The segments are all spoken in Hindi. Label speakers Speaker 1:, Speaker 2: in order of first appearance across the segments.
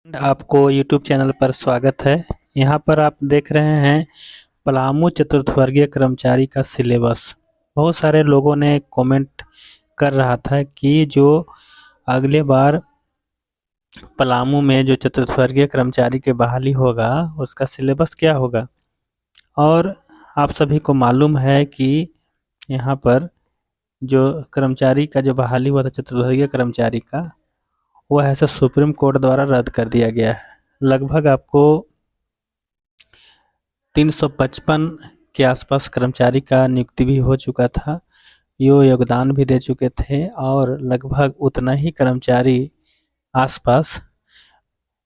Speaker 1: आपको YouTube चैनल पर स्वागत है। यहाँ पर आप देख रहे हैं पलामू चतुर्थवर्गीय कर्मचारी का सिलेबस। बहुत सारे लोगों ने कमेंट कर रहा था कि जो अगले बार पलामू में जो चतुर्थवर्गीय कर्मचारी के बहाली होगा उसका सिलेबस क्या होगा। और आप सभी को मालूम है कि यहाँ पर जो कर्मचारी का जो बहाली हुआ था चतुर्थवर्गीय कर्मचारी का, वह ऐसा सुप्रीम कोर्ट द्वारा रद्द कर दिया गया है। लगभग आपको 355 के आसपास कर्मचारी का नियुक्ति भी हो चुका था, योगदान भी दे चुके थे और लगभग उतना ही कर्मचारी आसपास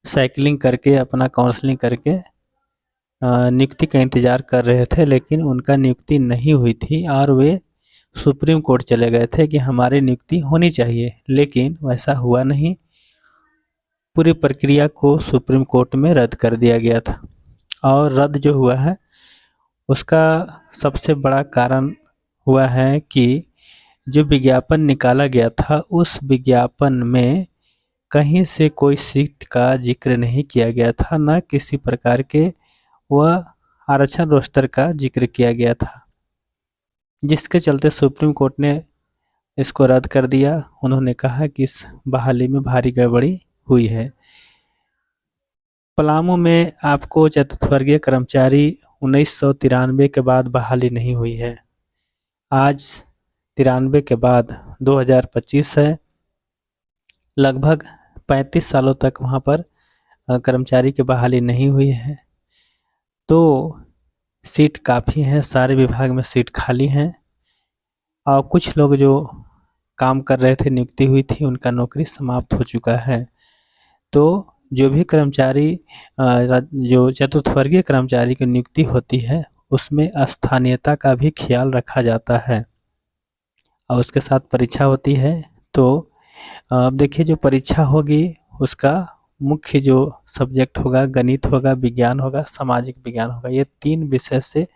Speaker 1: साइकिलिंग करके अपना काउंसलिंग करके नियुक्ति का इंतज़ार कर रहे थे, लेकिन उनका नियुक्ति नहीं हुई थी और वे सुप्रीम कोर्ट चले गए थे कि हमारी नियुक्ति होनी चाहिए, लेकिन वैसा हुआ नहीं। पूरी प्रक्रिया को सुप्रीम कोर्ट में रद्द कर दिया गया था और रद्द जो हुआ है उसका सबसे बड़ा कारण हुआ है कि जो विज्ञापन निकाला गया था उस विज्ञापन में कहीं से कोई सीट का जिक्र नहीं किया गया था, न किसी प्रकार के वह आरक्षण रोस्टर का जिक्र किया गया था, जिसके चलते सुप्रीम कोर्ट ने इसको रद्द कर दिया। उन्होंने कहा कि इस बहाली में भारी गड़बड़ी हुई है। पलामू में आपको चतुर्थवर्गीय कर्मचारी 1993 के बाद बहाली नहीं हुई है। आज 93 के बाद 2025 है। लगभग 35 सालों तक वहाँ पर कर्मचारी की बहाली नहीं हुई है। तो सीट काफ़ी हैं, सारे विभाग में सीट खाली हैं और कुछ लोग जो काम कर रहे थे, नियुक्ति हुई थी, उनका नौकरी समाप्त हो चुका है। तो जो भी कर्मचारी जो चतुर्थवर्गीय कर्मचारी की नियुक्ति होती है उसमें स्थानीयता का भी ख्याल रखा जाता है और उसके साथ परीक्षा होती है। तो अब देखिए, जो परीक्षा होगी उसका मुख्य जो सब्जेक्ट होगा गणित होगा, विज्ञान होगा, सामाजिक विज्ञान होगा। ये 3 विषय से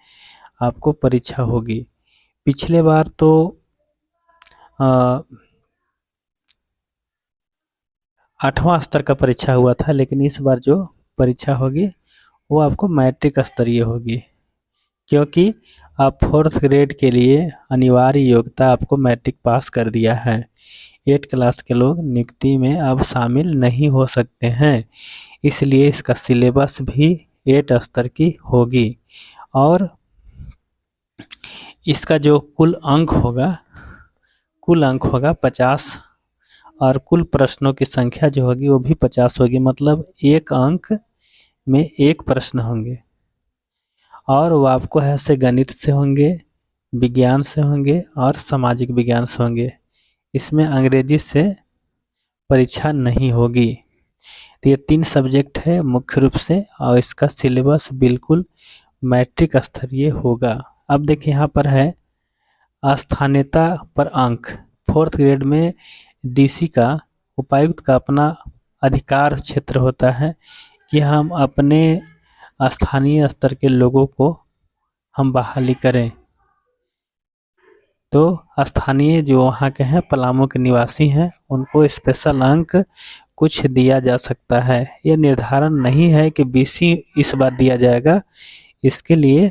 Speaker 1: आपको परीक्षा होगी। पिछले बार तो 8वां स्तर का परीक्षा हुआ था, लेकिन इस बार जो परीक्षा होगी वो आपको मैट्रिक स्तरीय होगी, क्योंकि आप 4th ग्रेड के लिए अनिवार्य योग्यता आपको मैट्रिक पास कर दिया है। 8 क्लास के लोग नियुक्ति में अब शामिल नहीं हो सकते हैं, इसलिए इसका सिलेबस भी 8 स्तर की होगी और इसका जो कुल अंक होगा 50 और कुल प्रश्नों की संख्या जो होगी वो भी 50 होगी। मतलब एक अंक में 1 प्रश्न होंगे और वो आपको ऐसे गणित से होंगे, विज्ञान से होंगे और सामाजिक विज्ञान से होंगे। इसमें अंग्रेजी से परीक्षा नहीं होगी। तो ये 3 सब्जेक्ट है मुख्य रूप से और इसका सिलेबस बिल्कुल मैट्रिक स्तरीय होगा। अब देखिए, यहाँ पर है स्थानीयता पर अंक। 4th ग्रेड में डीसी का, उपायुक्त का अपना अधिकार क्षेत्र होता है कि हम अपने स्थानीय स्तर के लोगों को हम बहाली करें। तो स्थानीय जो वहाँ के हैं, पलामू के निवासी हैं, उनको स्पेशल अंक कुछ दिया जा सकता है। ये निर्धारण नहीं है कि बीसी इस बार दिया जाएगा। इसके लिए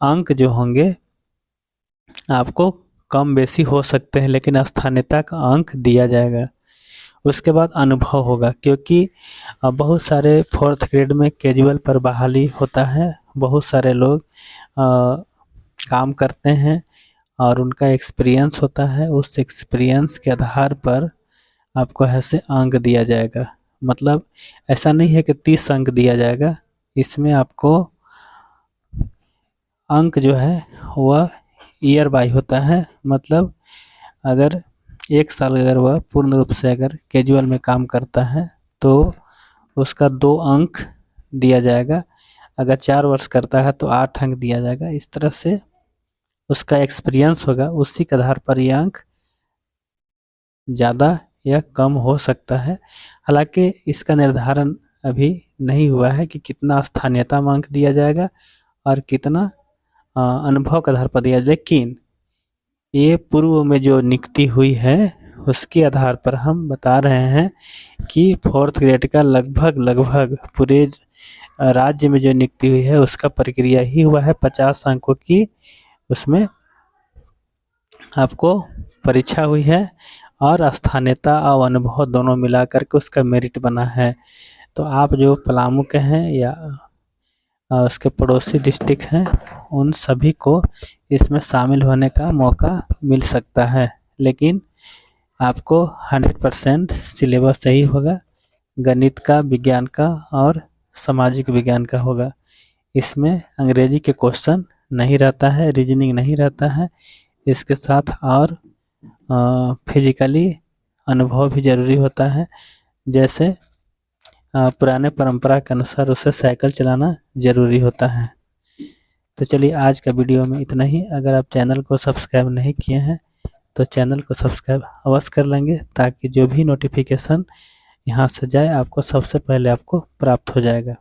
Speaker 1: अंक जो होंगे आपको कम बेसी हो सकते हैं, लेकिन स्थानीयता का अंक दिया जाएगा। उसके बाद अनुभव होगा, क्योंकि बहुत सारे 4th ग्रेड में कैजुअल पर बहाली होता है। बहुत सारे लोग काम करते हैं और उनका एक्सपीरियंस होता है। उस एक्सपीरियंस के आधार पर आपको ऐसे अंक दिया जाएगा। मतलब ऐसा नहीं है कि 30 अंक दिया जाएगा, इसमें आपको अंक जो है वह ईयर बाय होता है। मतलब अगर 1 साल अगर वह पूर्ण रूप से अगर कैजुअल में काम करता है तो उसका 2 अंक दिया जाएगा। अगर 4 वर्ष करता है तो 8 अंक दिया जाएगा। इस तरह से उसका एक्सपीरियंस होगा, उसी के आधार पर ये अंक ज़्यादा या कम हो सकता है। हालांकि इसका निर्धारण अभी नहीं हुआ है कि कितना स्थानीयता में अंक दिया जाएगा और कितना अनुभव के आधार पर दिया, लेकिन ये पूर्व में जो नियुक्ति हुई है उसके आधार पर हम बता रहे हैं कि 4th ग्रेड का लगभग पूरे राज्य में जो नियुक्ति हुई है उसका प्रक्रिया ही हुआ है। 50 अंकों की उसमें आपको परीक्षा हुई है और स्थानीयता और अनुभव दोनों मिलाकर के उसका मेरिट बना है। तो आप जो पलामू के हैं या उसके पड़ोसी डिस्ट्रिक्ट हैं उन सभी को इसमें शामिल होने का मौका मिल सकता है, लेकिन आपको 100% सिलेबस सही होगा। गणित का, विज्ञान का और सामाजिक विज्ञान का होगा। इसमें अंग्रेजी के क्वेश्चन नहीं रहता है, रीजनिंग नहीं रहता है। इसके साथ और फिजिकली अनुभव भी ज़रूरी होता है, जैसे पुराने परंपरा के अनुसार उसे साइकिल चलाना ज़रूरी होता है। तो चलिए आज का वीडियो में इतना ही। अगर आप चैनल को सब्सक्राइब नहीं किए हैं तो चैनल को सब्सक्राइब अवश्य कर लेंगे, ताकि जो भी नोटिफिकेशन यहाँ से जाए आपको सबसे पहले आपको प्राप्त हो जाएगा।